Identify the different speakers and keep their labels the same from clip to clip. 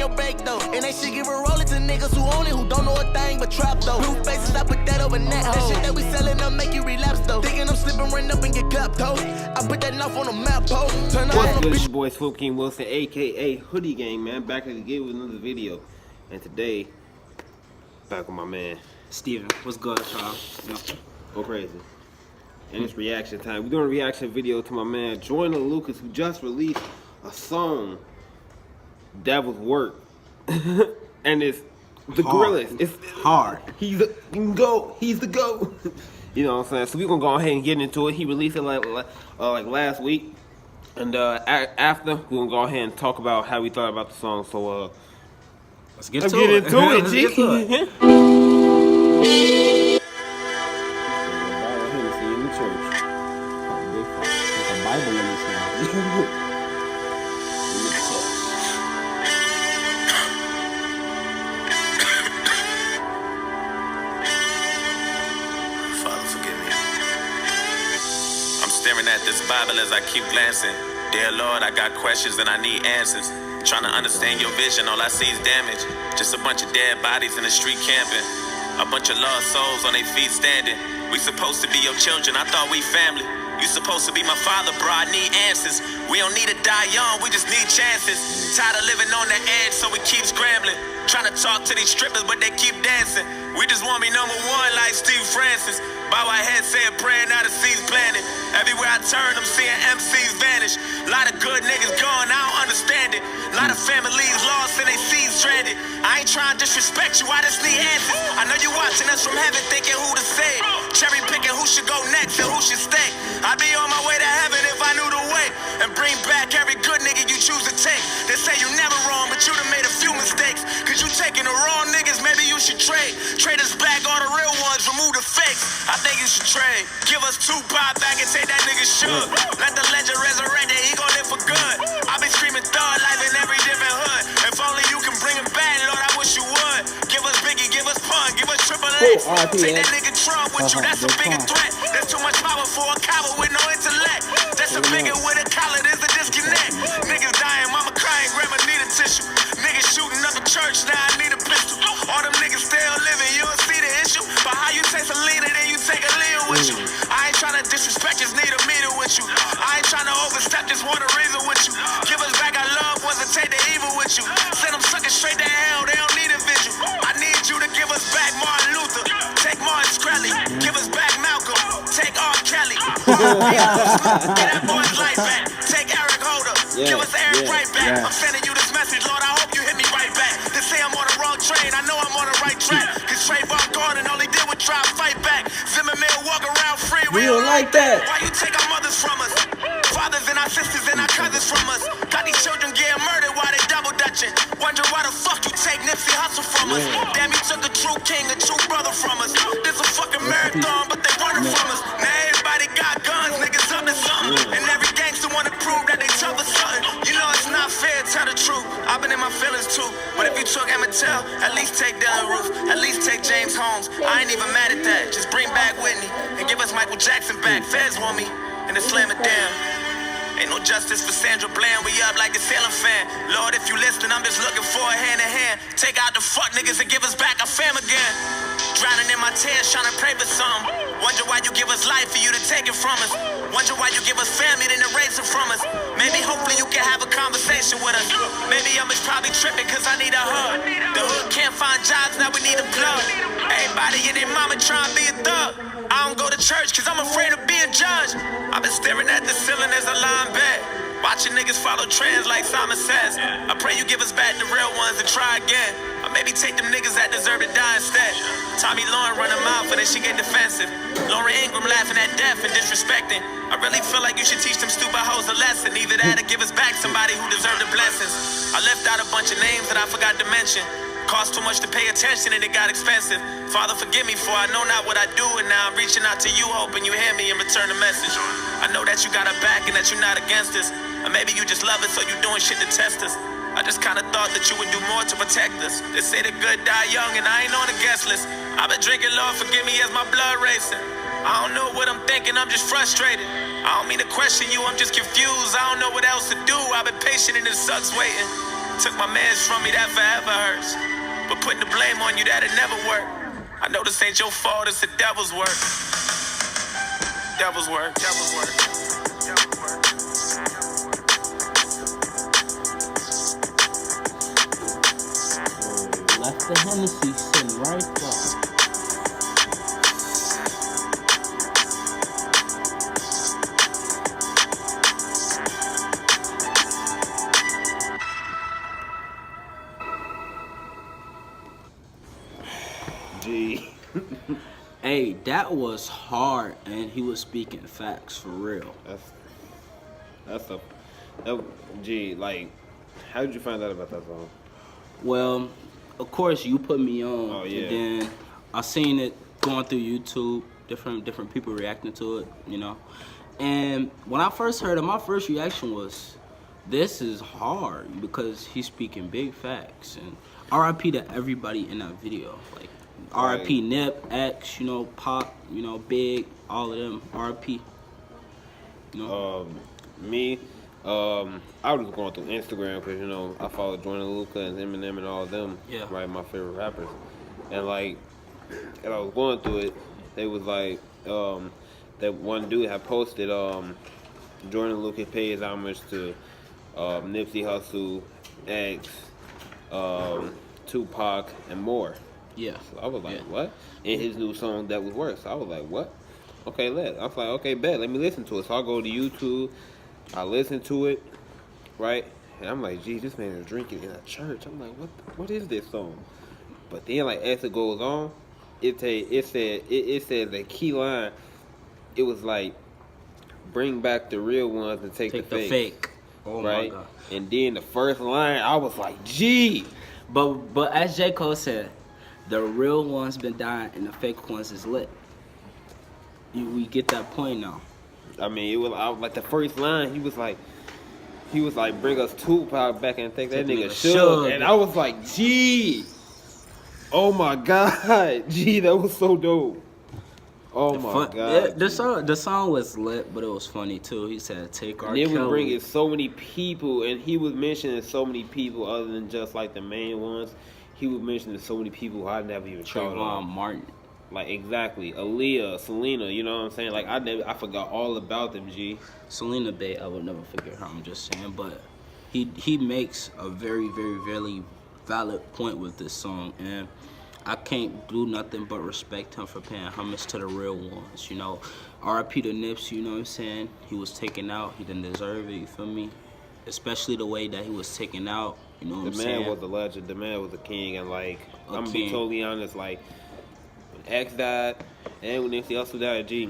Speaker 1: no break though. And they shit give a rollin' to niggas who own it, who don't know a thing but trap though. Blue faces, I put that over net. That shit that we sellin' up make you relapse though. Thinking I'm slippin', run up and get clapped though. I put that knife on the map, ho.
Speaker 2: What's good, your boy Swoop King Wilson, aka Hoodie Gang, man. Back again with another video. And today, back with my man
Speaker 3: Steven. What's good, y'all?
Speaker 2: Go crazy. And it's reaction time. We're doing a reaction video to my man Joyner Lucas, who just released a song, Devil's Work. And it's the gorillas. It's
Speaker 3: hard.
Speaker 2: He's the GOAT. He's the GOAT. You know what I'm saying? So we're gonna go ahead and get into it. He released it like last week. And after, we're gonna go ahead and talk about how we thought about the song. So
Speaker 3: let's get into it, G. Bible in this now.
Speaker 4: Father, forgive me. I'm staring at this Bible as I keep glancing. Dear Lord, I got questions and I need answers. Trying to understand your vision, all I see is damage. Just a bunch of dead bodies in the street camping. A bunch of lost souls on their feet standing. We supposed to be your children, I thought we family. You supposed to be my father, bro, I need answers. We don't need to die young, we just need chances. Tired of living on the edge, so we keep scrambling. Trying to talk to these strippers, but they keep dancing. We just want to be number one like Steve Francis. Bow our head saying prayer, now the seeds planted. Everywhere I turn, I'm seeing MCs vanish. A lot of good niggas gone, I don't understand it. A lot of families lost and they seeds stranded. I ain't trying to disrespect you, I just need answers. I know you watching us from heaven thinking who to save. Cherry picking who should go next and who should stay. I'd be on my way to heaven if I knew the way. And bring back every good nigga you choose to take. They say you never wrong, but you done made a few mistakes. Cause you taking the wrong niggas, maybe you should trade. Trade us back all the real ones, remove the fakes. I think you should trade. Give us Tupac back and take that nigga shook. Let the legend resurrect that he gon' live for good. I been screaming thug life in every different hood. If only you can bring him back, Lord, I wish you would. Give us Biggie, give us Pun, give us Triple X. Take that nigga Trump with you, that's a bigger threat. There's too much power for a coward with no intellect. That's a bigger with a collar, there's a disconnect. Niggas dying, mama crying, grandma need a tissue. Niggas shooting up a church, now I need a pistol. All them niggas still living, you don't see the issue. But how you take some leader, then you take a leader with you. I ain't trying to disrespect, just need a meter with you. I ain't trying to overstep, just want a reason with you. Give us back our love, wasn't take the evil with you. Send them suckers straight to hell, they don't need a visual. I need you to give us back Martin Luther. Take Martin Shkreli, give us back Malcolm. Take R. Kelly. Get that boy's life back. Take Eric Holder. Give us Eric right back. I'm sending you this message, Lord, I hope you hit me right back. They say I'm on the wrong train, I know I'm on the right track. Cause Trayvon Gordon all he did was try to fight back. Zimmerman walk around free, we don't like that. Why you take our mothers from us? Fathers and our sisters and our cousins from us. Got these children getting murdered while they double dutching. Wonder why the fuck you take Nipsey Hussle from us. Damn, you took a true king, a true brother from us. This a fucking marathon, but they running from us. Now everybody got guns, niggas up to something. And every gangster wanna prove that they tough or something. You know it's not fair, tell the truth. I've been in my feelings too. But if you took Emmett Till, at least take Dylan Roof. At least take James Holmes. I ain't even mad at that. Just bring back Whitney and give us Michael Jackson back. Feds want me and then slam it down. Ain't no justice for Sandra Bland, we up like a Salem fan. Lord, if you listen, I'm just looking for a hand in hand. Take out the fuck niggas and give us back our fam again. Drowning in my tears, trying to pray for something. Wonder why you give us life for you to take it from us. Wonder why you give us family then erase it from us. Maybe hopefully you can have a conversation with us. Maybe I'm just probably tripping cause I need a hug. The hood can't find jobs, now we need a plug. Everybody and their mama trying to be a thug. I don't go to church cause I'm afraid of being judged. I've been staring at the ceiling as I lie in bed. Watching niggas follow trends like Simon says. I pray you give us back the real ones and try again. Or maybe take them niggas that deserve to die instead. Tommy Lauren run her mouth and then she get defensive. Laura Ingram laughing at death and disrespecting. I really feel like you should teach them stupid hoes a lesson. Either that or give us back somebody who deserved the blessings. I left out a bunch of names that I forgot to mention. Cost too much to pay attention and it got expensive. Father, forgive me for I know not what I do, and now I'm reaching out to you hoping you hear me and return the message. I know that you got our back and that you're not against us. Or maybe you just love it so you doing shit to test us. I just kinda thought that you would do more to protect us. They say the good die young and I ain't on the guest list. I've been drinking, Lord, forgive me as my blood racing. I don't know what I'm thinking, I'm just frustrated. I don't mean to question you, I'm just confused. I don't know what else to do, I've been patient and it sucks waiting. Took my mans from me, that forever hurts. But putting the blame on you, that'll never work. I know this ain't your fault, it's the devil's work. Devil's work, devil's work.
Speaker 3: Left the Hennessy sitting right there.
Speaker 2: Gee.
Speaker 3: Hey, that was hard, and he was speaking facts for real.
Speaker 2: Gee, like, how did you find out about that song?
Speaker 3: Well, of course, you put me on.
Speaker 2: Oh, yeah.
Speaker 3: And then I seen it going through YouTube, different people reacting to it, you know. And when I first heard it, my first reaction was, this is hard because he's speaking big facts. And RIP to everybody in that video. Like, RIP Nip, X, you know, Pop, you know, Big, all of them, RIP. You know?
Speaker 2: I was going through Instagram because, you know, I follow Joyner Lucas and Eminem and all of them.
Speaker 3: Yeah.
Speaker 2: Right, my favorite rappers. And, like, and I was going through it, they was like, that one dude had posted, Joyner Lucas pays homage to Nipsey Hussle, X, Tupac, and more.
Speaker 3: Yeah.
Speaker 2: So I was like, what? In his new song, That Was Worse. So I was like, what? Okay, I was like, okay, bet. Let me listen to it. So I go to YouTube. I listen to it, right? And I'm like, gee, this man is drinking in a church. I'm like, what is this song? But then, like, as it goes on, it said the key line. It was like, bring back the real ones and take the fake.
Speaker 3: Oh
Speaker 2: right?
Speaker 3: my God.
Speaker 2: And then the first line, I was like, gee.
Speaker 3: But as J. Cole said, the real ones been dying and the fake ones is lit. We get that point now.
Speaker 2: I mean, it was like the first line. He was like, bring us Tupac back and take that nigga Suge. And I was like, gee, oh my God, gee, that was so dope. Oh my God.
Speaker 3: The song was lit, but it was funny too. He said, "Take our."
Speaker 2: And it was bringing so many people, and he was mentioning so many people other than just like the main ones. He was mentioning so many people I never even thought of.
Speaker 3: Martin.
Speaker 2: Like, exactly. Aaliyah, Selena, you know what I'm saying? Like, I forgot all about them, G.
Speaker 3: Selena Bay, I would never forget her, I'm just saying. But he makes a very, very, very valid point with this song. And I can't do nothing but respect him for paying homage to the real ones, you know. R.I.P. to Nips, you know what I'm saying? He was taken out. He didn't deserve it, you feel me? Especially the way that he was taken out, you know what I'm saying?
Speaker 2: The man was a legend. The man was a king. And, like, I'm going to be totally honest, like, X died, and when Nipsey Hussle died, G,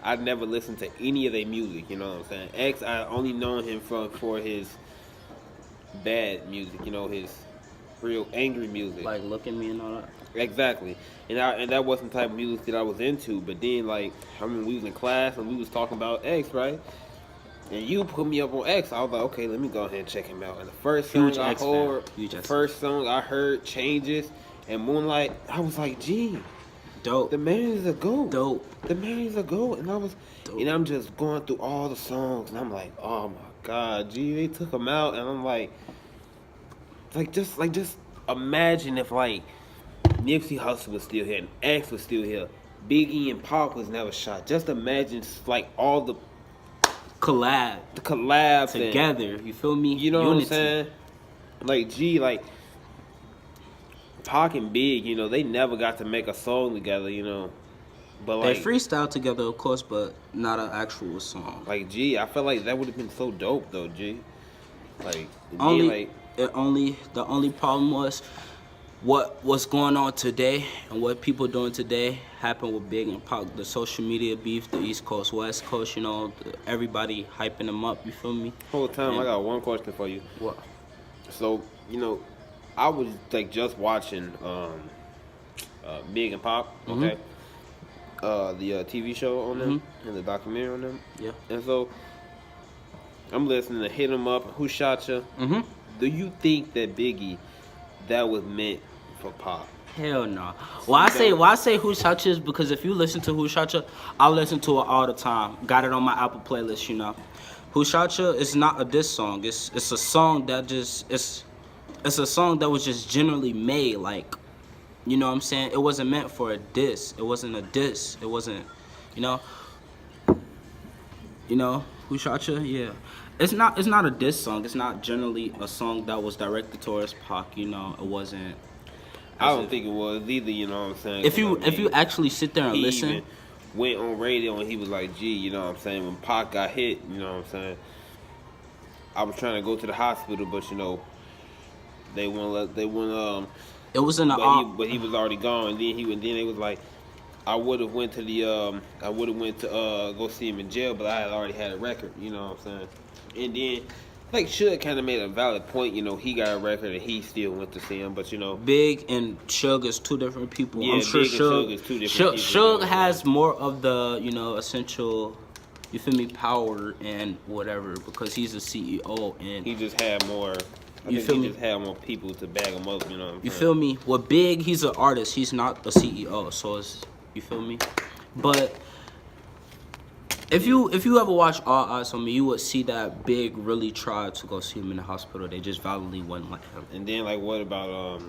Speaker 2: I never listened to any of their music, you know what I'm saying? X, I only known him for his bad music, you know, his real angry music.
Speaker 3: Like Look at Me and all that.
Speaker 2: Exactly. And that wasn't the type of music that I was into, but then, like, I mean, we was in class and we was talking about X, right? And you put me up on X. I was like, okay, let me go ahead and check him out. And the first song I heard, Changes and Moonlight, I was like, gee.
Speaker 3: Dope.
Speaker 2: The man is a GOAT.
Speaker 3: Dope.
Speaker 2: The man is a GOAT. And
Speaker 3: Dope.
Speaker 2: And I'm just going through all the songs and I'm like, oh my God, gee, they took him out. And I'm like just imagine if like Nipsey Hussle was still here and X was still here. Biggie and Pop was never shot. Just imagine like all the collabs
Speaker 3: together. You feel me?
Speaker 2: You know Unity. What I'm saying? Like, gee, like Pac and Big, you know, they never got to make a song together, you know. But like,
Speaker 3: they freestyle together, of course, but not an actual song.
Speaker 2: Like, gee, I feel like that would have been so dope, though, G. Like,
Speaker 3: the only problem was what's going on today and what people doing today happened with Big and Pac. The social media beef, the East Coast, West Coast, you know, everybody hyping them up. You feel me?
Speaker 2: Whole time, I got one question for you.
Speaker 3: What?
Speaker 2: So, you know, I was like just watching Big and Pop, okay, the TV show on them and the documentary on them.
Speaker 3: Yeah.
Speaker 2: And so I'm listening to Hit 'Em Up, Who Shot Ya? Do you think that Biggie, that was meant for Pop?
Speaker 3: Hell no. Why I say Who Shot Ya is because if you listen to Who Shot Ya, I listen to it all the time. Got it on my Apple playlist, you know. Who Shot Ya is not a diss song. It's a song that just it's a song that was just generally made, like, you know what I'm saying? It wasn't meant for a diss. It wasn't a diss. It wasn't, you know. You know, who shot you? Yeah. It's not a diss song. It's not generally a song that was directed towards Pac, you know. It wasn't.
Speaker 2: I don't think it was either, you know what I'm saying?
Speaker 3: If you actually sit there and
Speaker 2: he
Speaker 3: listen,
Speaker 2: even went on radio and he was like, gee, you know what I'm saying? When Pac got hit, you know what I'm saying? I was trying to go to the hospital, but, you know, they wouldn't
Speaker 3: it was in the
Speaker 2: but he was already gone. And then they was like, I would have went to go see him in jail, but I had already had a record, you know what I'm saying? And then, like, Suge kind of made a valid point, you know, he got a record and he still went to see him, but, you know.
Speaker 3: Big and Suge is two different people.
Speaker 2: Yeah,
Speaker 3: I'm sure
Speaker 2: Big and Suge is two different people.
Speaker 3: Suge has more of the, you know, essential, you feel me, power and whatever, because he's a CEO and
Speaker 2: he just had more. He just had more people to bag him up, you know what I'm saying?
Speaker 3: You feel me? Well, Big, he's an artist. He's not a CEO, so it's, you feel me? But if you ever watch All Eyes on Me, you would see that Big really tried to go see him in the hospital. They just validly wouldn't let him.
Speaker 2: And then, like, what about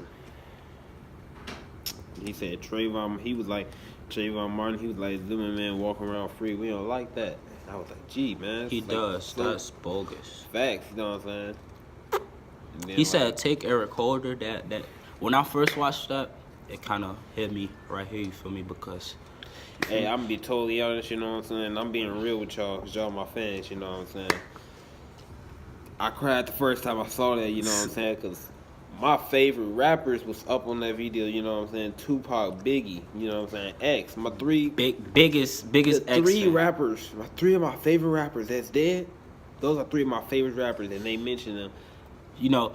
Speaker 2: he said Trayvon? He was like Trayvon Martin. He was like, "Zooming man walking around free. We don't like that." And I was like, "Gee, man."
Speaker 3: He
Speaker 2: like,
Speaker 3: does. That's bogus.
Speaker 2: Facts. You know what I'm saying?
Speaker 3: He said, "Take Eric Holder." That when I first watched that, it kind of hit me right here. You feel me? Because
Speaker 2: hey, I'm gonna be totally honest. You know what I'm saying? I'm being real with y'all, cause y'all my fans. You know what I'm saying? I cried the first time I saw that. You know what I'm saying? Cause my favorite rappers was up on that video. You know what I'm saying? Tupac, Biggie. You know what I'm saying? X. My three
Speaker 3: biggest X
Speaker 2: three
Speaker 3: fan.
Speaker 2: rappers. Three of my favorite rappers that's dead. Those are three of my favorite rappers, and they mentioned them.
Speaker 3: You know,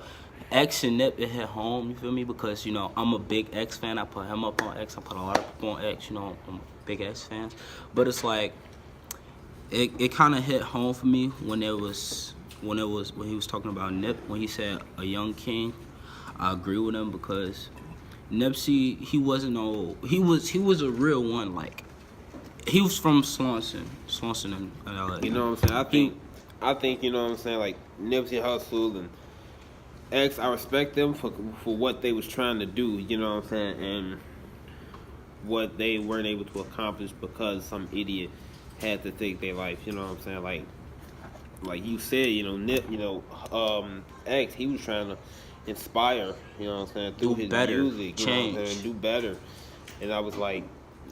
Speaker 3: X and Nip, it hit home, you feel me? Because, you know, I'm a big X fan. I put him up on X. I put a lot of people on X, you know, I'm a big X fan. But it's like, it kind of hit home for me when he was talking about Nip, when he said a young king. I agree with him because Nipsey, he was a real one. Like, he was from Swanson in LA.
Speaker 2: You know what I'm saying? I think, you know what I'm saying, like Nipsey Hussle and X, I respect them for what they was trying to do, you know what I'm saying, and what they weren't able to accomplish because some idiot had to take their life, you know what I'm saying, like you said, you know, Nip, you know, X, he was trying to inspire, you know what I'm saying, through his music, you know what I'm saying, do better, and I was like,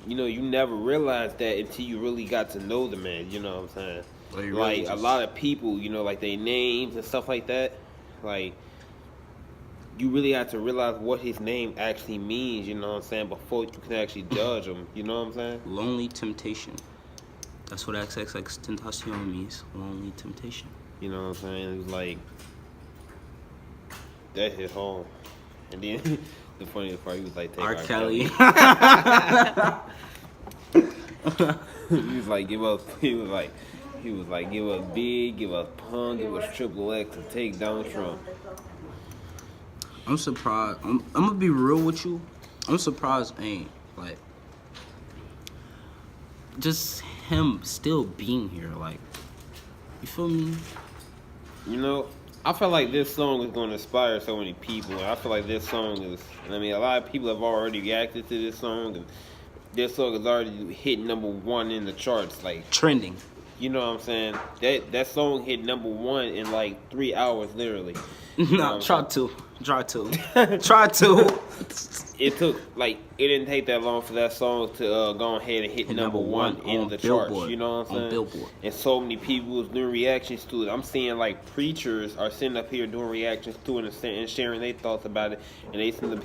Speaker 2: you know, you never realized that until you really got to know the man, you know what I'm saying, like a lot of people, you know, like their names and stuff like that, like, you really have to realize what his name actually means, you know what I'm saying, before you can actually judge him, you know what I'm saying?
Speaker 3: Lonely Temptation. That's what XXXTentacion means. Lonely Temptation.
Speaker 2: You know what I'm saying? It was like, that hit home. And then, the funniest part, he was like, take
Speaker 3: R. Kelly.
Speaker 2: He was like, give us Big, give us Pun, give us Triple X to take down Trump.
Speaker 3: I'm surprised. I'm gonna be real with you. I'm surprised ain't like just him still being here. Like, you feel me?
Speaker 2: You know, I feel like this song is going to inspire so many people. And I feel like this song is, I mean, a lot of people have already reacted to this song. And this song is already hit #1 in the charts. Like,
Speaker 3: Trending.
Speaker 2: You know what I'm saying? That song hit #1 in like 3 hours, literally.
Speaker 3: No, try to.
Speaker 2: It took, like, it didn't take that long for that song to go ahead and hit #1 in the charts. You know what I'm saying?
Speaker 3: On Billboard.
Speaker 2: And so many people was doing reactions to it. I'm seeing, like, preachers are sitting up here doing reactions to it and sharing their thoughts about it. And they sitting up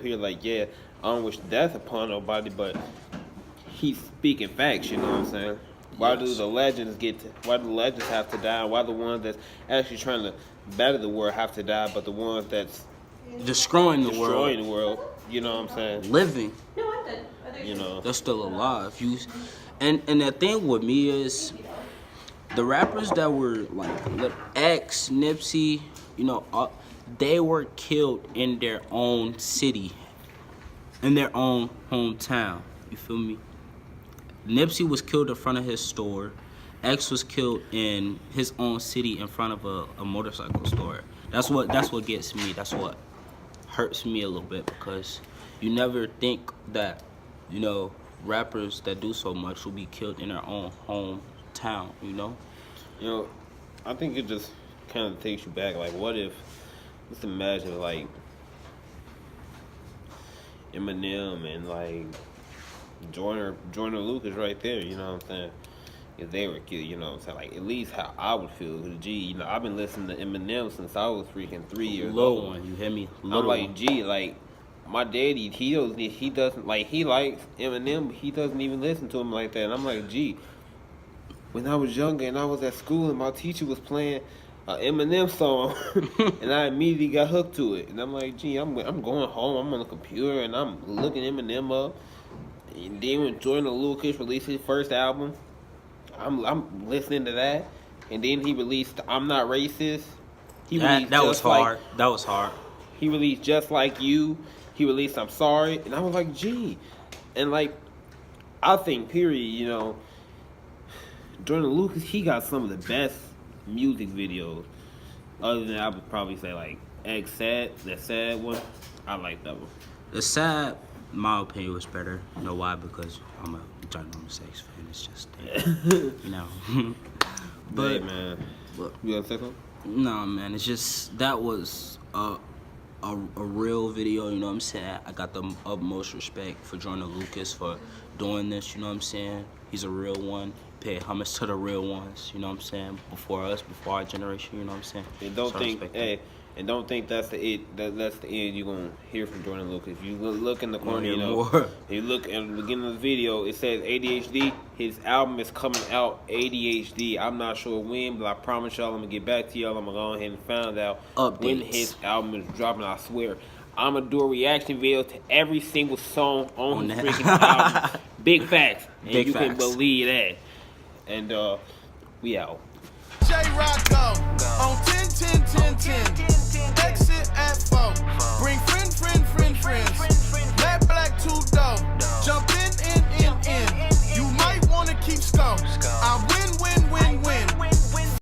Speaker 2: here like, yeah, I don't wish death upon nobody, but he's speaking facts. You know what I'm saying? Why do the legends have to die? Why the ones that's actually trying to better the world have to die, but the ones that's
Speaker 3: destroying the world,
Speaker 2: you know what I'm saying?
Speaker 3: Living,
Speaker 2: you know,
Speaker 3: they're still alive. And the thing with me is, the rappers that were like X, Nipsey, you know, they were killed in their own city, in their own hometown. You feel me? Nipsey was killed in front of his store. X was killed in his own city in front of a motorcycle store. That's what gets me. That's what hurts me a little bit, because you never think that, you know, rappers that do so much will be killed in their own hometown, you know?
Speaker 2: You know, I think it just kind of takes you back. Like, what if, let's imagine, like, Eminem and, like, Joyner Lucas right there, you know what I'm saying? If they were killed, you know what I'm saying? Like, at least how I would feel. Cause, gee, you know, I've been listening to Eminem since I was freaking 3 years
Speaker 3: Little
Speaker 2: old.
Speaker 3: one, you hear me?
Speaker 2: I'm
Speaker 3: Little
Speaker 2: like,
Speaker 3: one.
Speaker 2: gee, like, my daddy, he doesn't, like, he likes Eminem, but he doesn't even listen to him like that. And I'm like, gee, when I was younger and I was at school and my teacher was playing an Eminem song, and I immediately got hooked to it. And I'm like, gee, I'm going home, I'm on the computer, and I'm looking Eminem up. And then when Joyner Lucas released his first album, I'm listening to that. And then he released I'm Not Racist.
Speaker 3: That was hard. That was hard.
Speaker 2: He released Just Like You. He released I'm Sorry. And I was like, gee. And like, I think, period, you know, Joyner Lucas, he got some of the best music videos. Other than, I would probably say, like, X Sad, that sad one. I like that one.
Speaker 3: The Sad, in my opinion, was better. You know why? Because I'm a Joyner Lucas fan. It's just, you know. But,
Speaker 2: hey, man.
Speaker 3: but
Speaker 2: You gonna say something?
Speaker 3: no, man, it's just, that was a real video, you know what I'm saying? I got the utmost respect for Joyner Lucas for doing this, you know what I'm saying? He's a real one. Pay homage to the real ones, you know what I'm saying? Before us, before our generation, you know what I'm saying?
Speaker 2: And don't
Speaker 3: So I
Speaker 2: think,
Speaker 3: respect
Speaker 2: hey, and don't think that's the that's the end you're gonna hear from Joyner Lucas. If you look in the corner, you know,
Speaker 3: more.
Speaker 2: you look at the beginning of the video, it says ADHD. His album is coming out ADHD. I'm not sure when, but I promise y'all, I'm gonna get back to y'all. I'm gonna go ahead and find out when
Speaker 3: Updates.
Speaker 2: his album is dropping. I swear, I'm gonna do a reaction video to every single song on his
Speaker 3: that.
Speaker 2: freaking album. Big facts, and
Speaker 3: Big
Speaker 2: you can
Speaker 3: facts.
Speaker 2: believe that. And we out.
Speaker 1: J Rocco on 1010